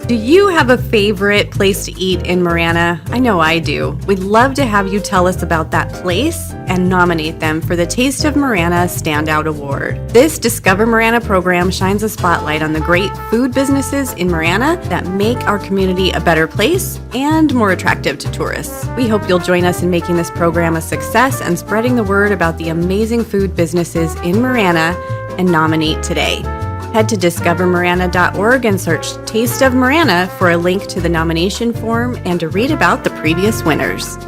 Do you have a favorite place to eat in Marana? I know I do. We'd love to have you tell us about that place and nominate them for the Taste of Marana Standout Award. This Discover Marana program shines a spotlight on the great food businesses in Marana that make our community a better place and more attractive to tourists. We hope you'll join us in making this program a success and spreading the word about the amazing food businesses in Marana and nominate today. Head to discovermarana.org and search Taste of Marana for a link to the nomination form and to read about the previous winners.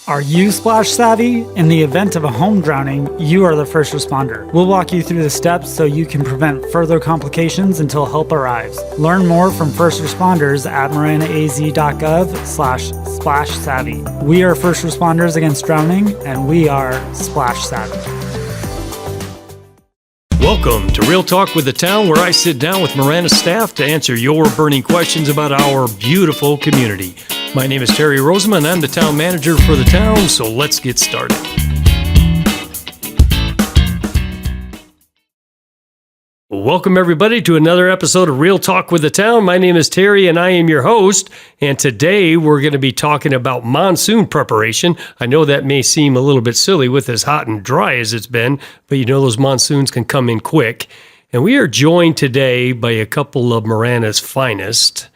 Are you splash savvy? In the event of a home drowning, you are the first responder. We'll walk you through the steps so you can prevent further complications until help arrives. Learn more from first responders at maranaaz.gov/splash savvy. We are first responders against drowning, and we are splash savvy. Welcome to Real Talk with the Town, where I sit down with Marana staff to answer your burning questions about our beautiful community. My name is Terry Rozema, and I'm the town manager for the town, so let's get started. Welcome, everybody, to another episode of Real Talk with the Town. My name is Terry, and I am your host, and today we're going to be talking about monsoon preparation. I know that may seem a little bit silly with as hot and dry as it's been, but you know those monsoons can come in quick. And we are joined today by a couple of Marana's finest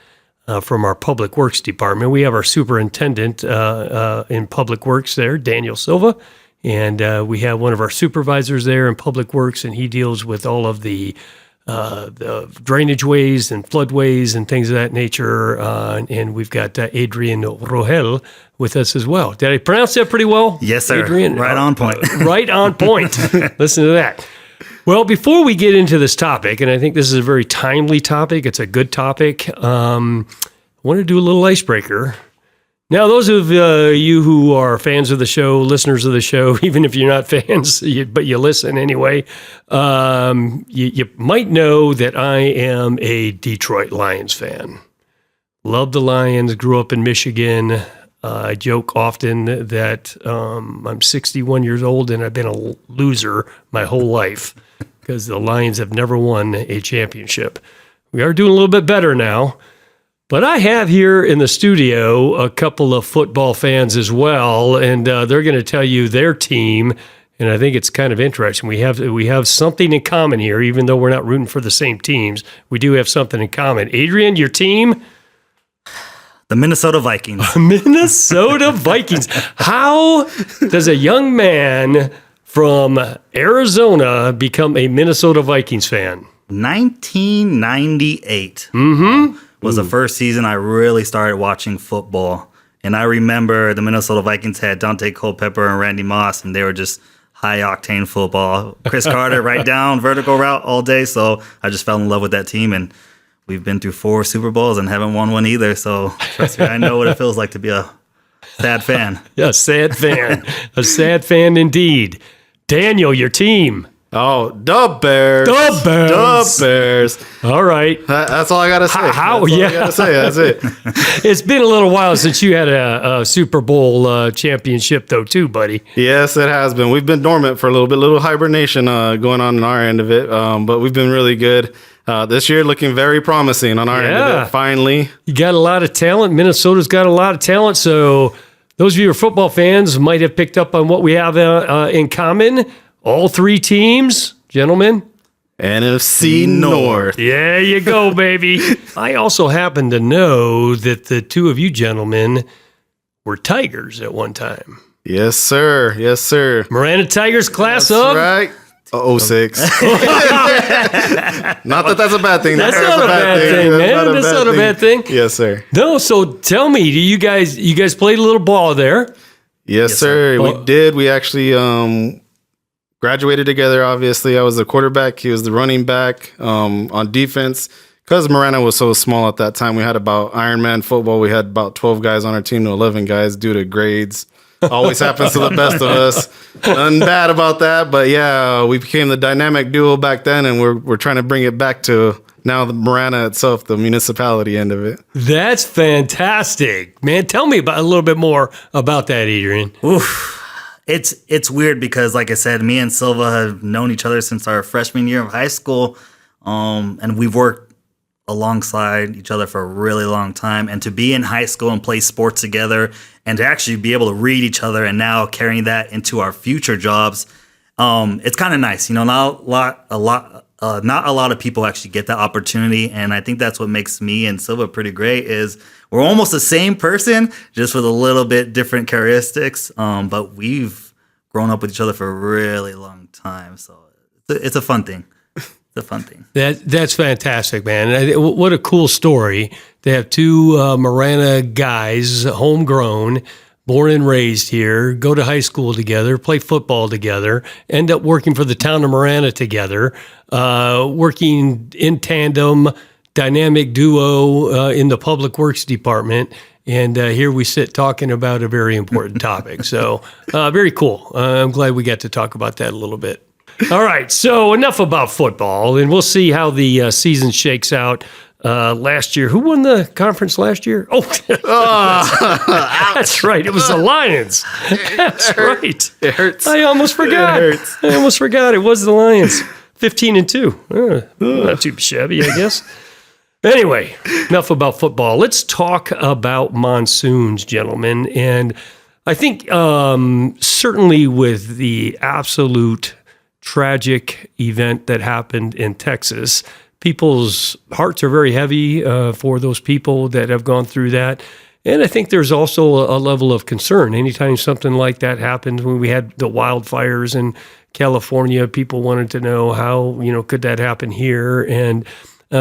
from our Public Works Department. We have our Superintendent in Public Works there, Daniel Silva, and we have one of our Supervisors there in Public Works, and he deals with all of the drainage ways and floodways and things of that nature. And we've got Adrian Rojel with us as well. Did I pronounce that pretty well? Yes, sir. Adrian? Right on point. Right on point. Listen to that. Well, before we get into this topic, and I think this is a very timely topic, it's a good topic, I want to do a little icebreaker. Now, those of you who are fans of the show, listeners of the show, even if you're not fans, but you listen anyway, you might know that I am a Detroit Lions fan. Love the Lions, grew up in Michigan. I joke often that I'm 61 years old and I've been a loser my whole life because the Lions have never won a championship. We are doing a little bit better now, but I have here in the studio a couple of football fans as well, and they're going to tell you their team, and I think it's kind of interesting. We have something in common here, even though we're not rooting for the same teams. We do have something in common. Adrian, your team? The Minnesota Vikings. Minnesota Vikings. How does a young man from Arizona become a Minnesota Vikings fan? 1998 was the first season I really started watching football. And I remember the Minnesota Vikings had Dante Culpepper and Randy Moss, and they were just high-octane football. Chris Carter, right down, vertical route all day. So I just fell in love with that team, and we've been through 4 Super Bowls and haven't won one either. So trust me, I know what it feels like to be a sad fan. Yeah, sad fan. A sad fan indeed. Daniel, your team. Oh, Dub Bears. Dub Bears. Dub Bears. All right. That's all I got to say. How? That's all I got to say. That's it. It's been a little while since you had a Super Bowl championship, though, too, buddy. Yes, it has been. We've been dormant for a little hibernation going on our end of it, but we've been really good. This year looking very promising on our end of it, finally. You got a lot of talent. Minnesota's got a lot of talent, so those of you who are football fans might have picked up on what we have in common. All 3 teams, gentlemen. NFC North. There you go, baby. I also happen to know that the 2 of you gentlemen were Tigers at one time. Yes, sir. Yes, sir. Marana Tigers class That's of? right. 06. Not that that's a bad thing. That's not a bad thing, man. That's not a bad thing. Yes, sir. No, so tell me, do you guys played a little ball there? Yes, sir. We did. We actually graduated together, obviously. I was the quarterback. He was the running back on defense. Because Marana was so small at that time, we had about Ironman football. We had about 12 guys on our team to 11 guys due to grades. Always happens to the best of us. Nothing bad about that. But, yeah, we became the dynamic duo back then, and we're trying to bring it back to now the Marana itself, the municipality end of it. That's fantastic. Man, tell me a little bit more about that, Adrian. Oof. It's weird because, like I said, me and Silva have known each other since our freshman year of high school, and we've worked alongside each other for a really long time. And to be in high school and play sports together, and to actually be able to read each other, and now carrying that into our future jobs, it's kind of nice. Not a lot of people actually get that opportunity, and I think that's what makes me and Silva pretty great. Is we're almost the same person, just with a little bit different characteristics. But we've grown up with each other for a really long time, so it's a fun thing. It's a fun thing. That's fantastic, man. What a cool story to have two Marana guys, homegrown, born and raised here, go to high school together, play football together, end up working for the Town of Marana together, working in tandem, dynamic duo in the Public Works Department. And here we sit talking about a very important topic. So very cool. I'm glad we got to talk about that a little bit. All right, so enough about football, and we'll see how the season shakes out. Last year, who won the conference last year? Oh, that's right. It was the Lions. That's right. It hurts. I almost forgot. It hurts. I almost forgot. It was the Lions. 15-2. Not too shabby, I guess. Anyway, enough about football. Let's talk about monsoons, gentlemen. And I think certainly with the absolute tragic event that happened in Texas, people's hearts are very heavy for those people that have gone through that. And I think there's also a level of concern. Anytime something like that happens, when we had the wildfires in California, people wanted to know how, could that happen here? And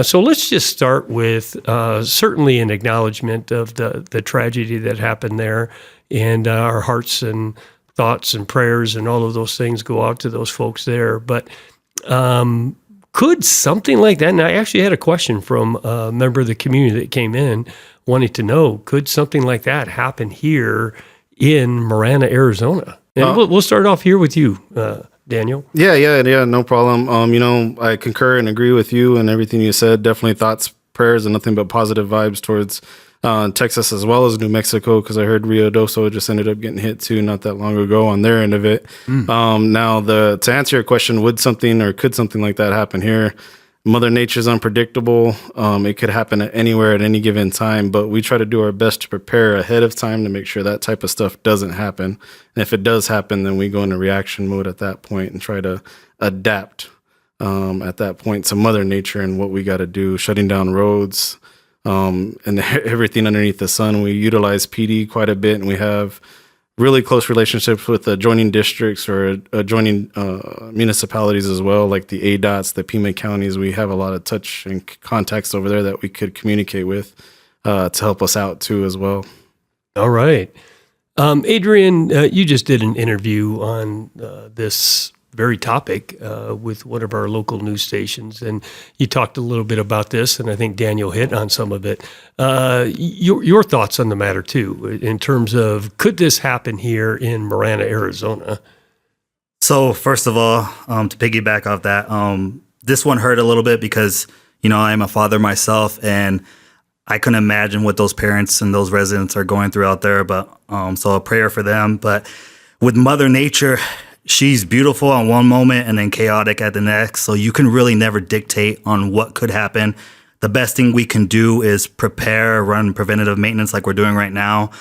so let's just start with certainly an acknowledgement of the tragedy that happened there. And our hearts and thoughts and prayers and all of those things go out to those folks there. But could something like that, and I actually had a question from a member of the community that came in wanting to know, could something like that happen here in Marana, Arizona? And we'll start off here with you, Daniel. Yeah, no problem. I concur and agree with you and everything you said. Definitely thoughts, prayers, and nothing but positive vibes towards Texas as well as New Mexico, because I heard Rio Doso just ended up getting hit too not that long ago on their end of it. Now, to answer your question, could something like that happen here? Mother Nature's unpredictable. It could happen anywhere at any given time, but we try to do our best to prepare ahead of time to make sure that type of stuff doesn't happen. And if it does happen, then we go into reaction mode at that point and try to adapt at that point to Mother Nature and what we got to do, shutting down roads, and everything underneath the sun. We utilize PD quite a bit, and we have really close relationships with adjoining districts or adjoining municipalities as well, like the ADOTs, the Pima counties. We have a lot of touch and contacts over there that we could communicate with to help us out too as well. All right. Adrian, you just did an interview on this very topic with one of our local news stations, and you talked a little bit about this, and I think Daniel hit on some of it. Your thoughts on the matter too, in terms of could this happen here in Marana, Arizona? So first of all, to piggyback off that, this one hurt a little bit because I'm a father myself, and I couldn't imagine what those parents and those residents are going through out there. But so a prayer for them. But with Mother Nature, she's beautiful on one moment and then chaotic at the next. So you can really never dictate on what could happen. The best thing we can do is prepare, run preventative maintenance like we're doing right now.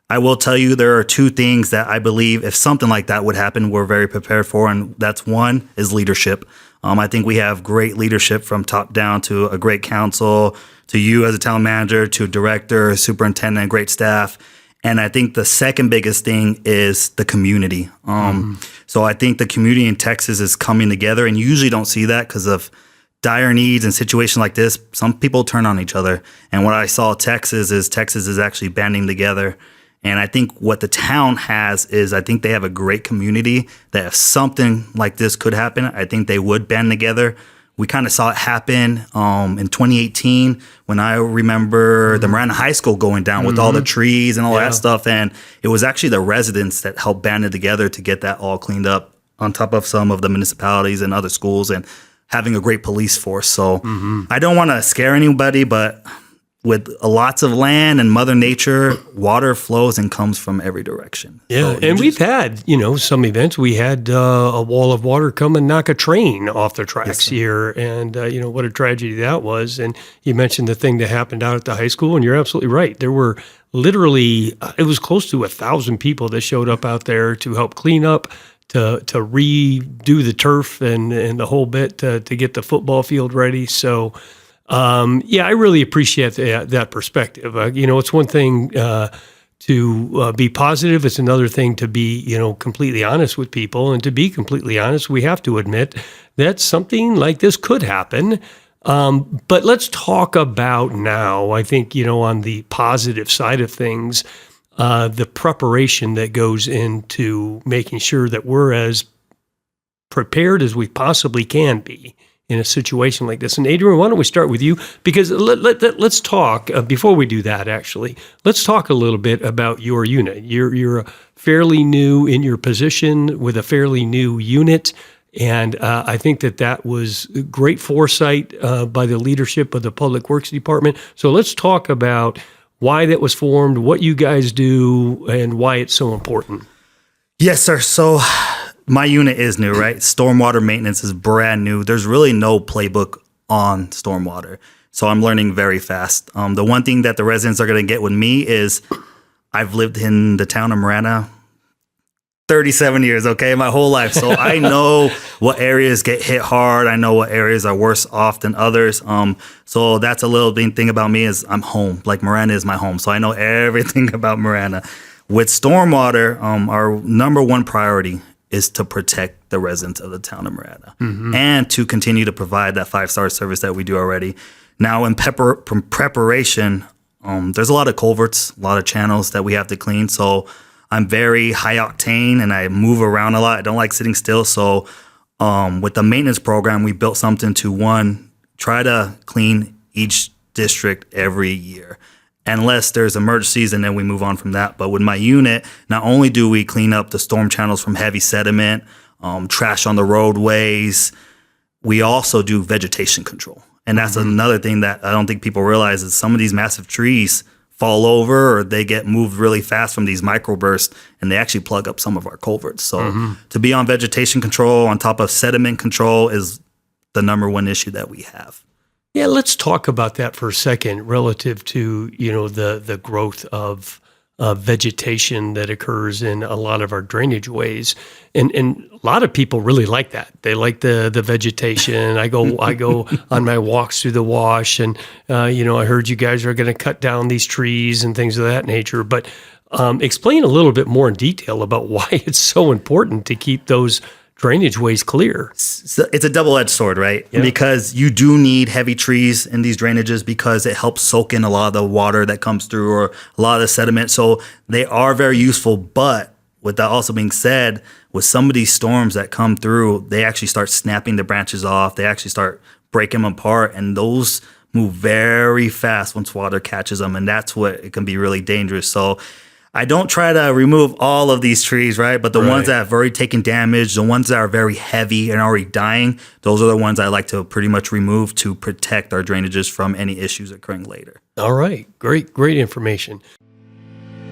I will tell you there are two things that I believe if something like that would happen, we're very prepared for. And that's one is leadership. I think we have great leadership from top down to a great council, to you as a town manager, to director, superintendent, great staff. And I think the second biggest thing is the community. So I think the community in Texas is coming together, and you usually don't see that because of dire needs and situations like this. Some people turn on each other. And what I saw Texas is actually banding together. And I think what the town has is I think they have a great community that if something like this could happen, I think they would band together. We kind of saw it happen in 2018 when I remember the Marana High School going down with all the trees and all that stuff. And it was actually the residents that helped band it together to get that all cleaned up on top of some of the municipalities and other schools and having a great police force. So I don't want to scare anybody, but with lots of land and Mother Nature, water flows and comes from every direction. Yeah, and we've had, some events. We had a wall of water come and knock a train off the tracks here, and, what a tragedy that was. And you mentioned the thing that happened out at the high school, and you're absolutely right. There were literally, it was close to 1,000 people that showed up out there to help clean up, to redo the turf and the whole bit to get the football field ready. So, I really appreciate that perspective. It's one thing to be positive. It's another thing to be, completely honest with people. And to be completely honest, we have to admit that something like this could happen. But let's talk about now, I think, on the positive side of things, the preparation that goes into making sure that we're as prepared as we possibly can be in a situation like this. And Adrian, why don't we start with you? Because let's talk, before we do that, actually, let's talk a little bit about your unit. You're fairly new in your position with a fairly new unit. And I think that was great foresight by the leadership of the Public Works Department. So let's talk about why that was formed, what you guys do, and why it's so important. Yes, sir. So my unit is new, right? Stormwater maintenance is brand new. There's really no playbook on stormwater. So I'm learning very fast. The one thing that the residents are going to get with me is I've lived in the town of Marana 37 years, okay, my whole life. So I know what areas get hit hard. I know what areas are worse off than others. So that's a little thing about me is I'm home. Like Marana is my home. So I know everything about Marana. With stormwater, our number one priority is to protect the residents of the town of Marana and to continue to provide that 5-star service that we do already. Now, in preparation, there's a lot of culverts, a lot of channels that we have to clean. So I'm very high octane and I move around a lot. I don't like sitting still. So with the maintenance program, we built something to, try to clean each district every year. Unless there's emergencies, and then we move on from that. But with my unit, not only do we clean up the storm channels from heavy sediment, trash on the roadways, we also do vegetation control. And that's another thing that I don't think people realize is some of these massive trees fall over or they get moved really fast from these microbursts, and they actually plug up some of our culverts. So to be on vegetation control on top of sediment control is the number one issue that we have. Yeah, let's talk about that for a second relative to, the growth of vegetation that occurs in a lot of our drainage ways. And a lot of people really like that. They like the vegetation. I go on my walks through the wash and, I heard you guys are going to cut down these trees and things of that nature. But explain a little bit more in detail about why it's so important to keep those drainage ways clear. So it's a double-edged sword, right? Yeah. Because you do need heavy trees in these drainages because it helps soak in a lot of the water that comes through or a lot of the sediment. So they are very useful. But with that also being said, with some of these storms that come through, they actually start snapping the branches off. They actually start breaking them apart. And those move very fast once water catches them. And that's what it can be really dangerous. So I don't try to remove all of these trees, right? But the ones that have already taken damage, the ones that are very heavy and already dying, those are the ones I like to pretty much remove to protect our drainages from any issues occurring later. All right. Great information.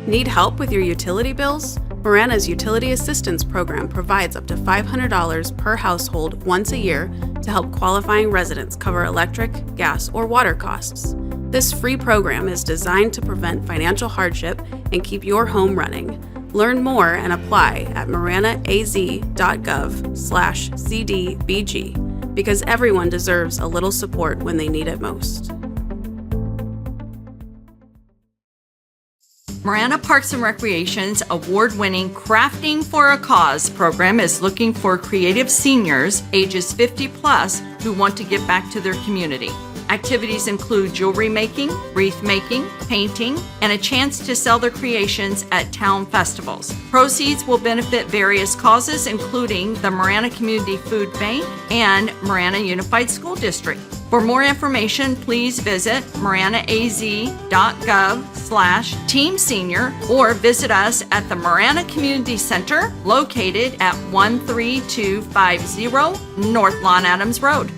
Need help with your utility bills? Marana's Utility Assistance Program provides up to $500 per household once a year to help qualifying residents cover electric, gas, or water costs. This free program is designed to prevent financial hardship and keep your home running. Learn more and apply at maranaaz.gov/CDBG because everyone deserves a little support when they need it most. Marana Parks and Recreation's award-winning Crafting for a Cause program is looking for creative seniors ages 50 plus who want to give back to their community. Activities include jewelry making, wreath making, painting, and a chance to sell their creations at town festivals. Proceeds will benefit various causes, including the Marana Community Food Bank and Marana Unified School District. For more information, please visit maranaaz.gov/Team Senior or visit us at the Marana Community Center located at 13250 North Lawn Adams Road.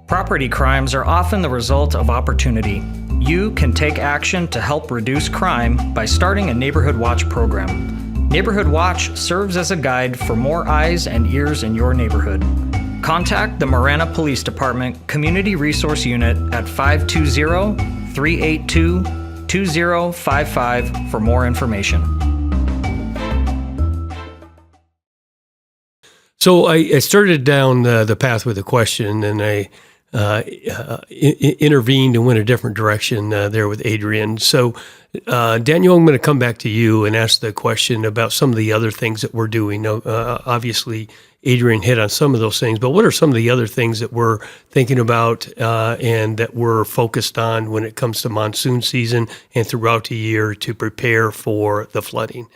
Property crimes are often the result of opportunity. You can take action to help reduce crime by starting a Neighborhood Watch program. Neighborhood Watch serves as a guide for more eyes and ears in your neighborhood. Contact the Marana Police Department Community Resource Unit at 520-382-2055 for more information. So I started down the path with a question, and I intervened and went a different direction there with Adrian. So, Daniel, I'm going to come back to you and ask the question about some of the other things that we're doing. Obviously, Adrian hit on some of those things, but what are some of the other things that we're thinking about and that we're focused on when it comes to monsoon season and throughout the year to prepare for the flooding?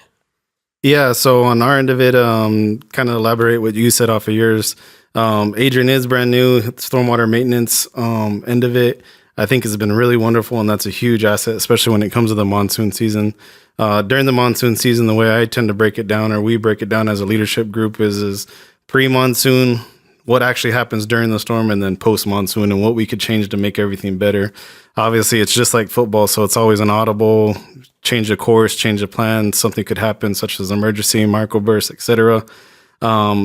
Yeah, so on our end of it, kind of elaborate what you said off of yours. Adrian is brand new. Stormwater maintenance end of it, I think, has been really wonderful, and that's a huge asset, especially when it comes to the monsoon season. During the monsoon season, the way I tend to break it down, or we break it down as a leadership group, is pre-monsoon, what actually happens during the storm, and then post-monsoon and what we could change to make everything better. Obviously, it's just like football, so it's always an audible change of course, change of plan. Something could happen, such as emergency, microburst, etc.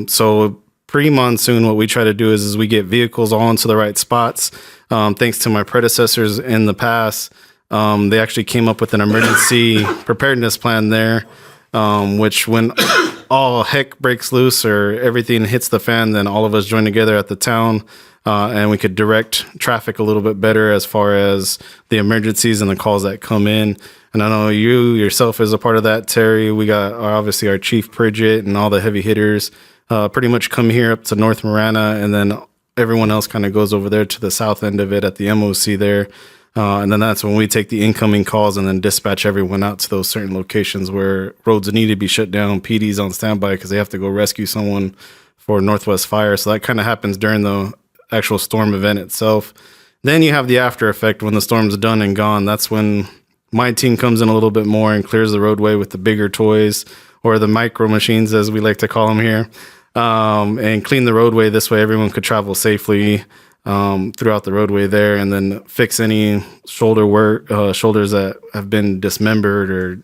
So pre-monsoon, what we try to do is we get vehicles all into the right spots. Thanks to my predecessors in the past, they actually came up with an emergency preparedness plan there, which when all heck breaks loose or everything hits the fan, then all of us join together at the town, and we could direct traffic a little bit better as far as the emergencies and the calls that come in. And I know you yourself is a part of that, Terry. We got obviously our chief, Bridget, and all the heavy hitters pretty much come here up to North Marana, and then everyone else kind of goes over there to the south end of it at the MOC there. And then that's when we take the incoming calls and then dispatch everyone out to those certain locations where roads need to be shut down. PD's on standby because they have to go rescue someone for Northwest Fire. So that kind of happens during the actual storm event itself. Then you have the after effect when the storm's done and gone. That's when my team comes in a little bit more and clears the roadway with the bigger toys, or the micro machines, as we like to call them here, and clean the roadway. This way everyone could travel safely throughout the roadway there, and then fix any shoulders that have been dismembered or,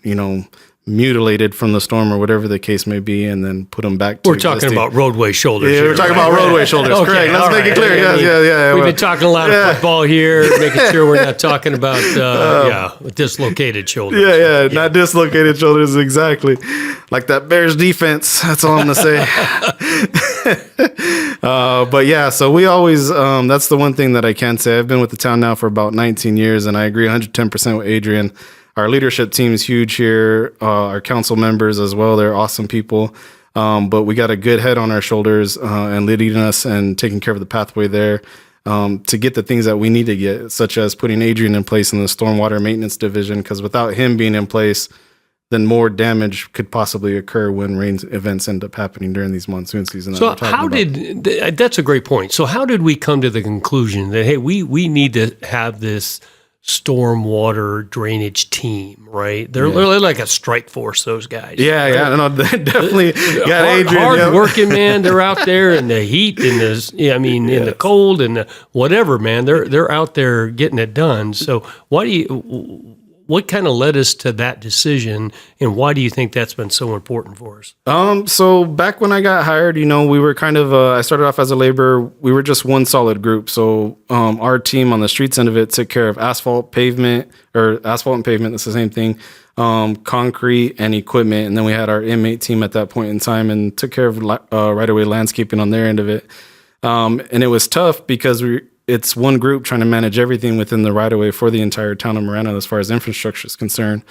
mutilated from the storm or whatever the case may be, and then put them back to We're talking about roadway shoulders. Yeah, here, we're talking right? about roadway shoulders. Okay, Correct. Let's make it clear. Yeah. We've been talking a lot of football here, making sure we're not talking about dislocated shoulders. Yeah, not dislocated shoulders, exactly. Like that Bears defense. That's all I'm gonna say. But yeah, so we always that's the one thing that I can say. I've been with the town now for about 19 years, and I agree 110% with Adrian. Our leadership team is huge here. Our council members as well. They're awesome people. But we got a good head on our shoulders and leading us and taking care of the pathway there to get the things that we need to get, such as putting Adrian in place in the stormwater maintenance division, because without him being in place, then more damage could possibly occur when rain events end up happening during these monsoon seasons. So that's a great point. So how did we come to the conclusion that, hey, we need to have this stormwater drainage team, right? They're like a strike force, those guys. Yeah, no, they definitely got Adrian. Hard working, man. They're out there in the heat, in the cold, and the whatever, man. They're out there getting it done. So what kind of led us to that decision, and why do you think that's been so important for us? So back when I got hired, we were kind of, I started off as a laborer. We were just one solid group. So our team on the streets end of it took care of asphalt and pavement, that's the same thing, concrete and equipment. And then we had our inmate team at that point in time and took care of right-of-way landscaping on their end of it. And it was tough because it's one group trying to manage everything within the right-of-way for the entire town of Marana as far as infrastructure is concerned.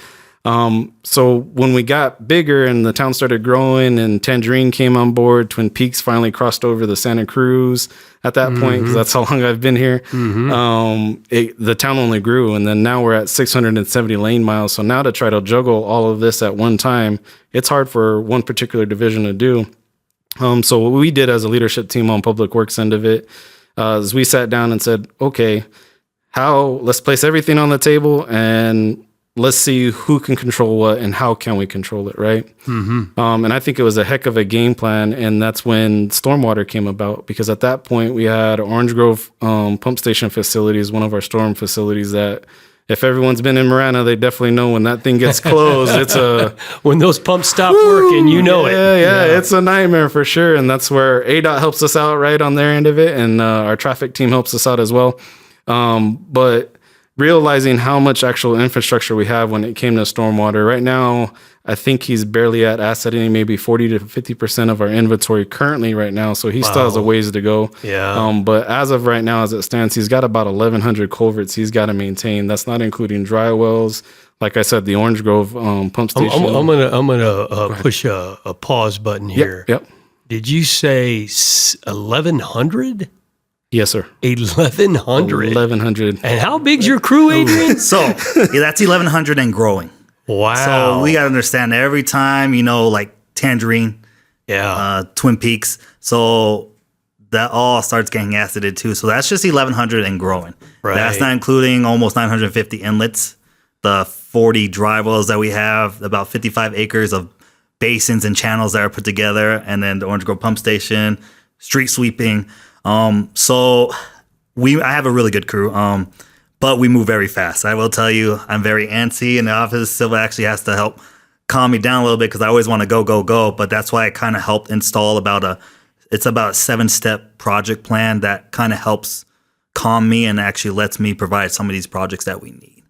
So when we got bigger and the town started growing and Tangerine came on board, Twin Peaks finally crossed over the Santa Cruz at that point, because that's how long I've been here. The town only grew, and then now we're at 670 lane miles. So now to try to juggle all of this at one time, it's hard for one particular division to do. So what we did as a leadership team on public works end of it, is we sat down and said, okay, let's place everything on the table and let's see who can control what and how can we control it, right? And I think it was a heck of a game plan, and that's when stormwater came about, because at that point we had Orange Grove pump station facilities, one of our storm facilities that if everyone's been in Marana, they definitely know when that thing gets closed, it's a... When those pumps stop working, you know it. Yeah, it's a nightmare for sure. And that's where ADOT helps us out right on their end of it. And our traffic team helps us out as well. But realizing how much actual infrastructure we have when it came to stormwater, right now, I think he's barely at assetting maybe 40 to 50% of our inventory currently right now. So he still has a ways to go. Yeah. But as of right now, as it stands, he's got about 1,100 culverts he's got to maintain. That's not including dry wells. Like I said, the Orange Grove pump station. I'm gonna push a pause button here. Yep. Did you say 1,100? Yes, sir. 1,100. 1,100. And how big's your crew, Adrian? So that's 1,100 and growing. Wow. So we got to understand every time, like Tangerine, Twin Peaks. So that all starts getting acided too. So that's just 1,100 and growing. Right. That's not including almost 950 inlets, the 40 dry wells that we have, about 55 acres of basins and channels that are put together, and then the Orange Grove pump station, street sweeping. So I have a really good crew. But we move very fast. I will tell you, I'm very antsy in the office. Silva actually has to help calm me down a little bit because I always want to go. But that's why I kind of helped install about a 7-step project plan that kind of helps calm me and actually lets me provide some of these projects that we need.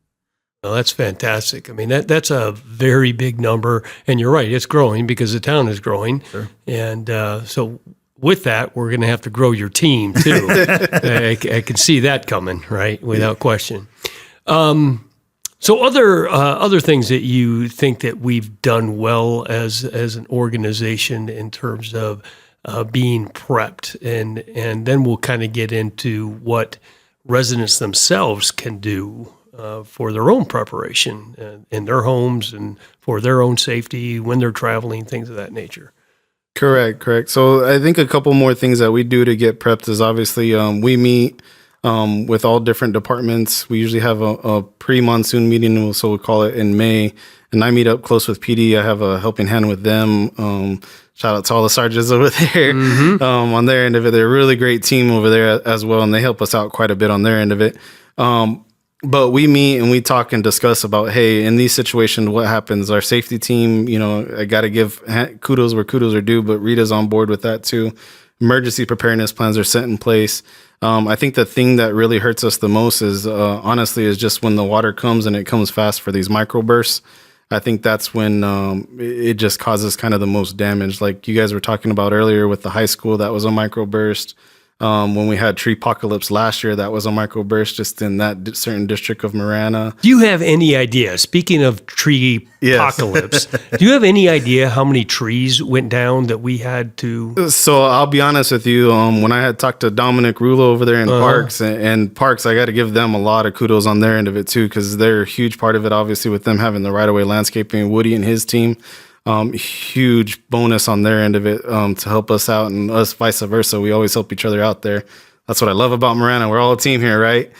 Well, that's fantastic. I mean, that's a very big number. And you're right, it's growing because the town is growing. Sure. And so with that, we're going to have to grow your team too. I can see that coming, right? Without question. So other things that you think that we've done well as an organization in terms of being prepped, and then we'll kind of get into what residents themselves can do for their own preparation in their homes and for their own safety when they're traveling, things of that nature. Correct. So I think a couple more things that we do to get prepped is obviously we meet with all different departments. We usually have a pre-monsoon meeting, so we'll call it in May. And I meet up close with PD. I have a helping hand with them. Shout out to all the sergeants over there on their end of it. They're a really great team over there as well, and they help us out quite a bit on their end of it. But we meet and we talk and discuss about, hey, in these situations, what happens? Our safety team, I got to give kudos where kudos are due, but Rita's on board with that too. Emergency preparedness plans are set in place. I think the thing that really hurts us the most is, honestly, is just when the water comes and it comes fast for these microbursts. I think that's when it just causes kind of the most damage. Like you guys were talking about earlier with the high school, that was a microburst. When we had tree apocalypse last year, that was a microburst just in that certain district of Marana. Do you have any idea, speaking of tree apocalypse, do you have any idea how many trees went down that we had to? So I'll be honest with you. When I had talked to Dominic Rulo over there in Parks, and Parks, I got to give them a lot of kudos on their end of it too, because they're a huge part of it, obviously, with them having the right-of-way landscaping, Woody and his team. Huge bonus on their end of it to help us out, and us vice versa. We always help each other out there. That's what I love about Marana. We're all a team here, right?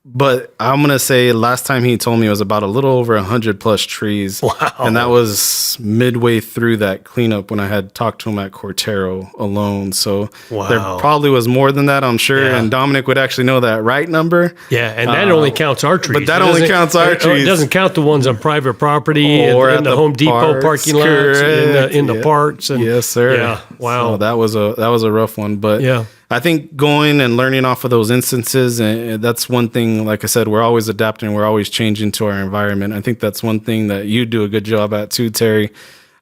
But I'm going to say last time he told me it was about a little over 100 plus trees. Wow. And that was midway through that cleanup when I had talked to him at Cortero alone. So there probably was more than that, I'm sure. Yeah. And Dominic would actually know that right number. Yeah, and that only counts our trees. But that only counts our trees. It doesn't count the ones on private property or in the Home Depot parking lots, in the parks. And, yes, sir. Yeah, wow. So that was a rough one. But yeah. I think going and learning off of those instances, and that's one thing, like I said, we're always adapting, we're always changing to our environment. I think that's one thing that you do a good job at too, Terry,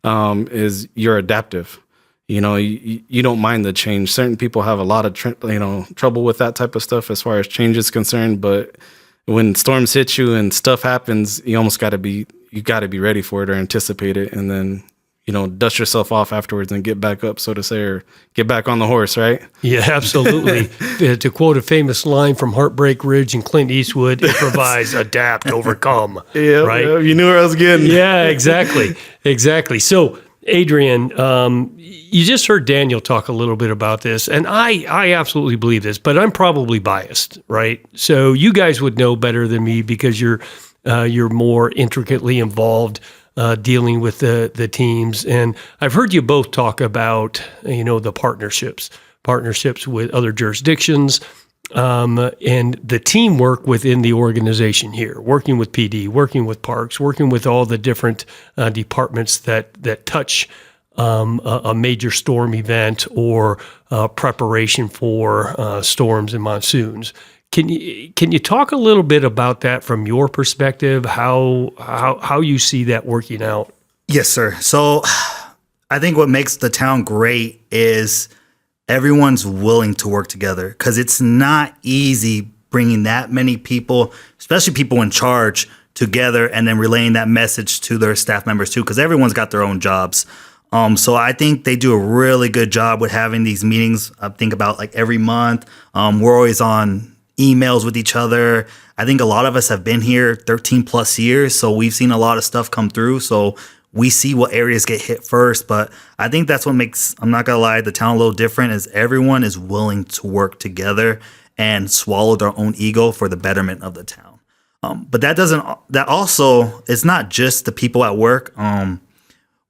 is you're adaptive. You don't mind the change. Certain people have a lot of trouble with that type of stuff as far as change is concerned, but when storms hit you and stuff happens, you almost got to be ready for it or anticipate it, and then dust yourself off afterwards and get back up, so to say, or get back on the horse, right? Yeah, absolutely. To quote a famous line from Heartbreak Ridge and Clint Eastwood, improvise, adapt, overcome. Yeah, right? Yeah, you knew where I was getting. Yeah, exactly. So, Adrian, you just heard Daniel talk a little bit about this, and I absolutely believe this, but I'm probably biased, right? So you guys would know better than me because you're you're more intricately involved dealing with the teams. And I've heard you both talk about, the partnerships with other jurisdictions, and the teamwork within the organization here, working with PD, working with parks, working with all the different departments that touch a major storm event or preparation for storms and monsoons. Can you talk a little bit about that from your perspective? How you see that working out? Yes, sir. So I think what makes the town great is everyone's willing to work together, because it's not easy bringing that many people, especially people in charge, together and then relaying that message to their staff members too, because everyone's got their own jobs. So I think they do a really good job with having these meetings. I think about like every month. We're always on emails with each other. I think a lot of us have been here 13 plus years, so we've seen a lot of stuff come through. So we see what areas get hit first. But I think that's what makes, I'm not gonna lie, the town a little different, is everyone is willing to work together and swallow their own ego for the betterment of the town. But that also, it's not just the people at work.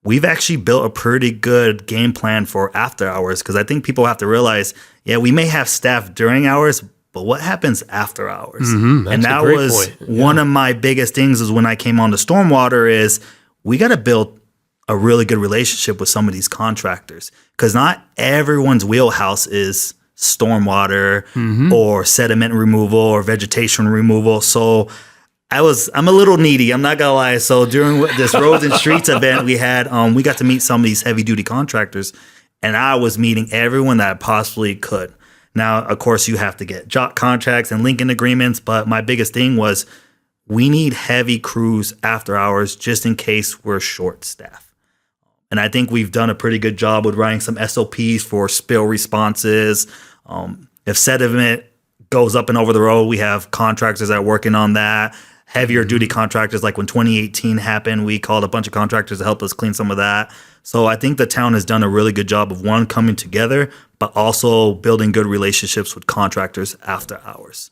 We've actually built a pretty good game plan for after hours, because I think people have to realize, we may have staff during hours, but what happens after hours? And that was one of my biggest things is when I came on to Stormwater is we got to build a really good relationship with some of these contractors, because not everyone's wheelhouse is stormwater or sediment removal or vegetation removal. So I'm a little needy, I'm not gonna lie. So during this Roads and Streets event we had, we got to meet some of these heavy duty contractors, and I was meeting everyone that I possibly could. Now, of course, you have to get job contracts and linking agreements, but my biggest thing was we need heavy crews after hours just in case we're short staff. And I think we've done a pretty good job with writing some SOPs for spill responses. If sediment goes up and over the road, we have contractors that are working on that. Heavier duty contractors, like when 2018 happened, we called a bunch of contractors to help us clean some of that. So I think the town has done a really good job of, one, coming together, but also building good relationships with contractors after hours.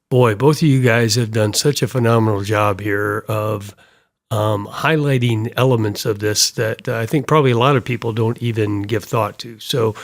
Boy, both of you guys have done such a phenomenal job here of highlighting elements of this that I think probably a lot of people don't even give thought to. So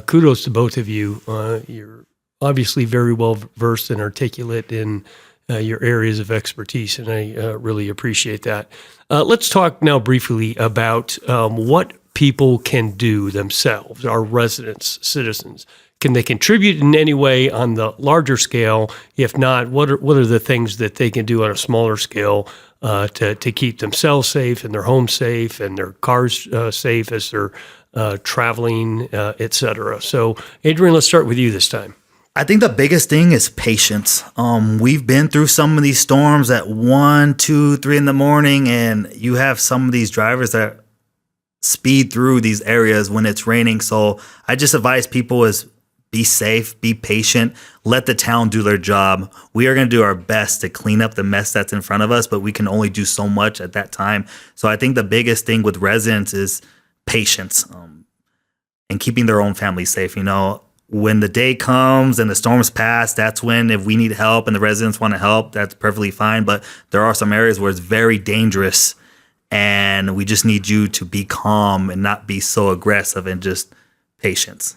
kudos to both of you. You're obviously very well versed and articulate in your areas of expertise, and I really appreciate that. Let's talk now briefly about what people can do themselves, our residents, citizens. Can they contribute in any way on the larger scale? If not, what are the things that they can do on a smaller scale to keep themselves safe and their homes safe and their cars safe as they're traveling, et cetera? So, Adrian, let's start with you this time. I think the biggest thing is patience. We've been through some of these storms at 1, 2, 3 in the morning, and you have some of these drivers that speed through these areas when it's raining. So I just advise people is be safe, be patient, let the town do their job. We are going to do our best to clean up the mess that's in front of us, but we can only do so much at that time. So I think the biggest thing with residents is patience and keeping their own family safe. When the day comes and the storms pass, that's when, if we need help and the residents want to help, that's perfectly fine. But there are some areas where it's very dangerous, and we just need you to be calm and not be so aggressive, and just patience.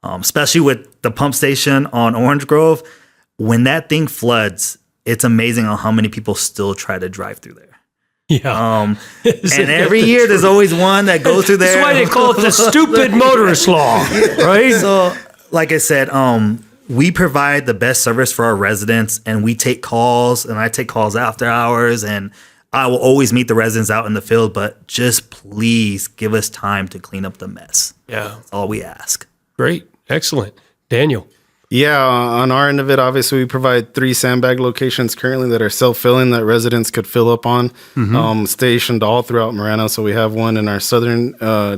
Especially with the pump station on Orange Grove, when that thing floods, it's amazing on how many people still try to drive through there. Yeah. And every year there's always one that goes through there. That's why they call it the stupid motorist law, right? So, like I said, we provide the best service for our residents, and we take calls, and I take calls after hours, and I will always meet the residents out in the field, but just please give us time to clean up the mess. Yeah. That's all we ask. Great. Excellent. Daniel. Yeah, on our end of it, obviously we provide 3 sandbag locations currently that are self-filling that residents could fill up on, stationed all throughout Marana. So we have one in our southern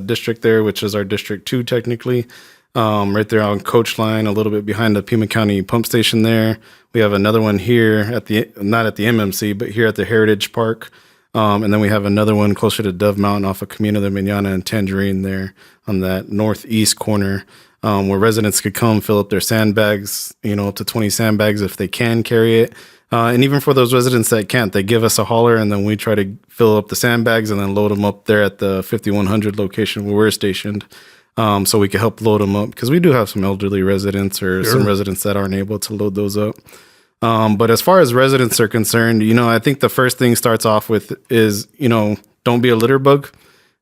district there, which is our District 2 technically, right there on Coach Line, a little bit behind the Pima County pump station there. We have another one here not at the MMC, but here at the Heritage Park. And then we have another one closer to Dove Mountain off of Camino de Mañana and Tangerine there on that northeast corner. where residents could come fill up their sandbags, up to 20 sandbags if they can carry it. And even for those residents that can't, they give us a holler, and then we try to fill up the sandbags and then load them up there at the 5100 location where we're stationed. So we can help load them up, because we do have some elderly residents or some residents that aren't able to load those up. But as far as residents are concerned, I think the first thing starts off with is, don't be a litter bug.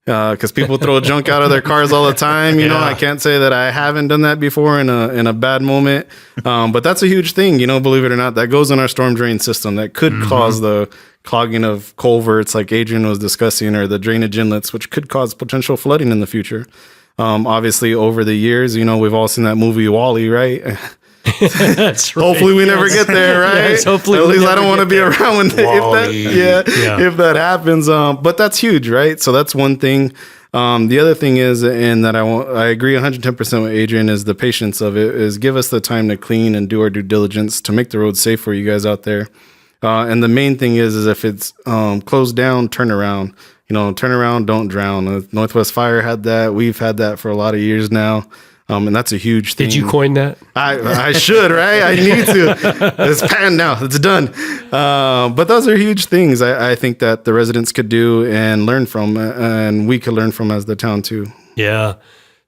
Because people throw junk out of their cars all the time. I can't say that I haven't done that before in a bad moment. But that's a huge thing, believe it or not, that goes in our storm drain system that could cause the clogging of culverts like Adrian was discussing, or the drainage inlets, which could cause potential flooding in the future. Obviously, over the years, we've all seen that movie WALL-E, right? That's right. Hopefully we never get there, right? Yes, hopefully at least I don't want to be around when if that happens. But that's huge, right? So that's one thing. The other thing is, and that I agree 110% with Adrian, is the patience of it. Is give us the time to clean and do our due diligence to make the road safe for you guys out there. And the main thing is if it's closed down, turn around. Turn around, don't drown. Northwest Fire had that. We've had that for a lot of years now. And that's a huge thing. Did you coin that? I should, right? I need to. It's panned now. It's done. But those are huge things I think that the residents could do and learn from, and we could learn from as the town too. Yeah.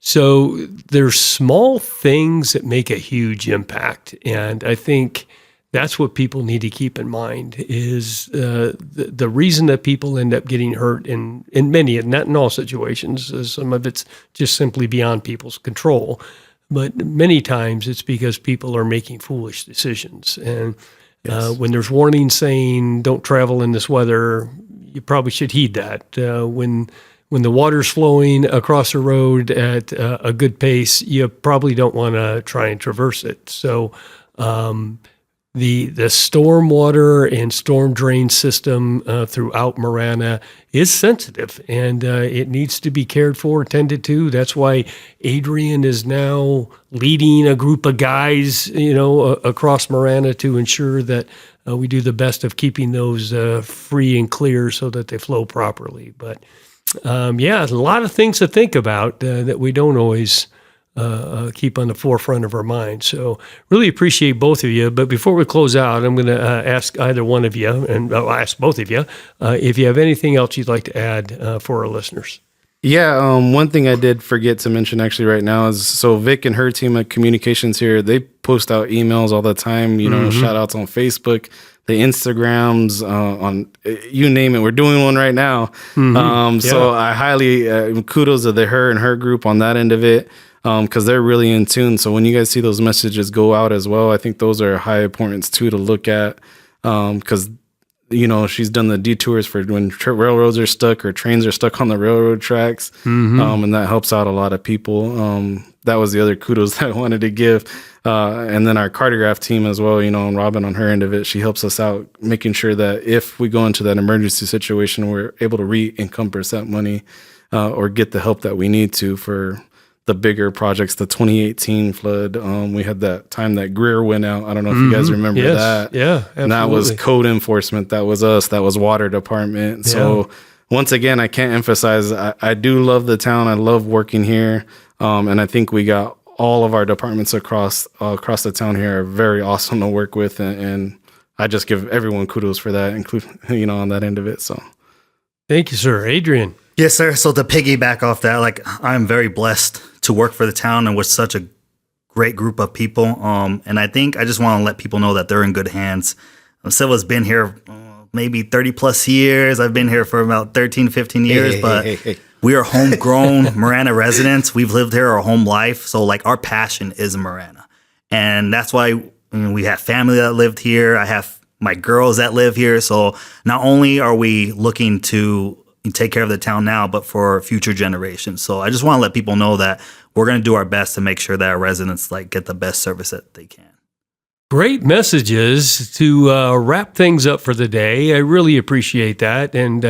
So there's small things that make a huge impact. And I think that's what people need to keep in mind is the reason that people end up getting hurt in many, not in all situations. Some of it's just simply beyond people's control. But many times it's because people are making foolish decisions. And when there's warnings saying don't travel in this weather, you probably should heed that. When the water's flowing across the road at a good pace, you probably don't want to try and traverse it. So the storm water and storm drain system throughout Marana is sensitive, and it needs to be cared for, tended to. That's why Adrian is now leading a group of guys, across Marana to ensure that we do the best of keeping those free and clear so that they flow properly. But a lot of things to think about that we don't always keep on the forefront of our mind. So really appreciate both of you. But before we close out, I'm going to ask either one of you, and I'll ask both of you, if you have anything else you'd like to add for our listeners. Yeah, one thing I did forget to mention actually right now is, so Vic and her team at communications here, they post out emails all the time, shout outs on Facebook, the Instagrams, on you name it. We're doing one right now. So I highly kudos to her and her group on that end of it. Because they're really in tune. So when you guys see those messages go out as well, I think those are high importance too to look at. Because, she's done the detours for when railroads are stuck or trains are stuck on the railroad tracks. And that helps out a lot of people. That was the other kudos that I wanted to give. And then our cartograph team as well, and Robin on her end of it, she helps us out making sure that if we go into that emergency situation, we're able to re-encompass that money or get the help that we need to for the bigger projects. The 2018 flood, we had that time that Greer went out. I don't know if you guys remember that. Yeah, absolutely. And that was code enforcement. That was us. That was water department. Yeah. So once again, I can't emphasize, I do love the town. I love working here. And I think we got all of our departments across the town here are very awesome to work with. And I just give everyone kudos for that, including, on that end of it. So thank you, sir. Adrian. Yes, sir. So to piggyback off that, I'm very blessed to work for the town and with such a great group of people. And I think I just want to let people know that they're in good hands. Silva's been here maybe 30 plus years. I've been here for about 13, 15 years, but we are homegrown Marana residents. We've lived here our home life. So our passion is Marana. And that's why we have family that lived here. I have my girls that live here. So not only are we looking to take care of the town now, but for future generations. So I just want to let people know that we're going to do our best to make sure that our residents get the best service that they can. Great messages to wrap things up for the day. I really appreciate that. And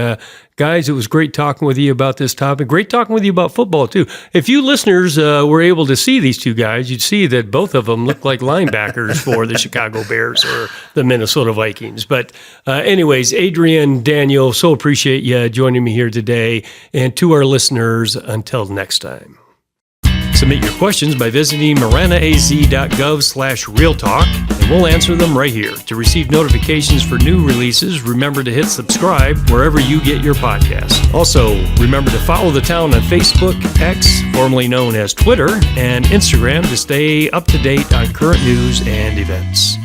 guys, it was great talking with you about this topic. Great talking with you about football, too. If you listeners were able to see these two guys, you'd see that both of them look like linebackers for the Chicago Bears or the Minnesota Vikings. But anyways, Adrian, Daniel, so appreciate you joining me here today. And to our listeners, until next time. Submit your questions by visiting maranaaz.gov/realtalk, and we'll answer them right here. To receive notifications for new releases, remember to hit subscribe wherever you get your podcasts. Also, remember to follow the town on Facebook, X, formerly known as Twitter, and Instagram to stay up to date on current news and events.